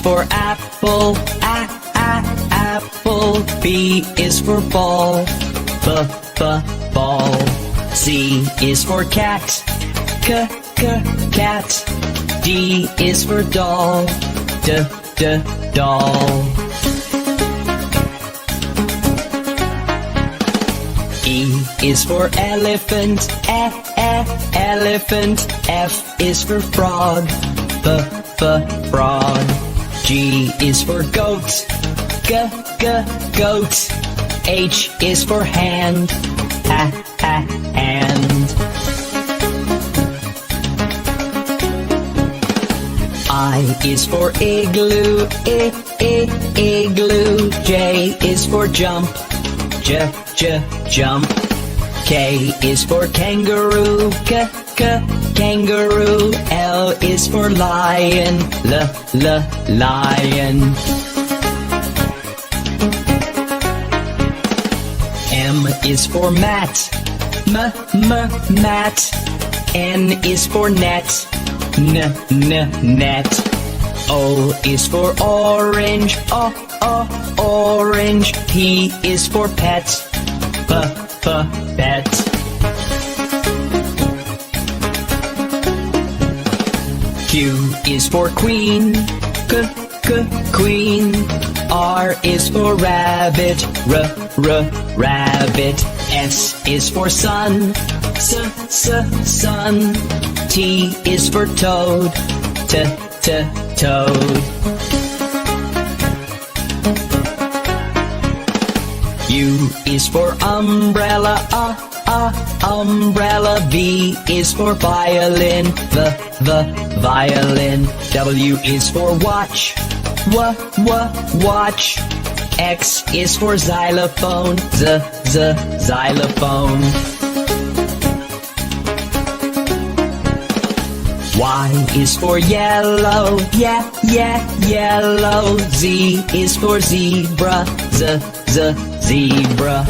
for apple, apple. B is for ball, ball. C is for cat, cat. D is for doll, doll. E is for elephant, elephant. F is for frog, frog. G is for goat, goat. H is for hand, hand. I is for igloo, igloo. J is for jump, jump. K is for kangaroo, kangaroo. L is for lion, lion. M is for mat, mat. N is for net, net. O is for orange, orange. P is for pet, pet. Q is for queen, queen. R is for rabbit, rabbit. S is for sun, sun. T is for toad, toad. U is for umbrella, umbrella. V is for violin, the violin. W is for watch, watch. X is for xylophone, xylophone. Y is for yellow, yellow. Z is for zebra, zebra.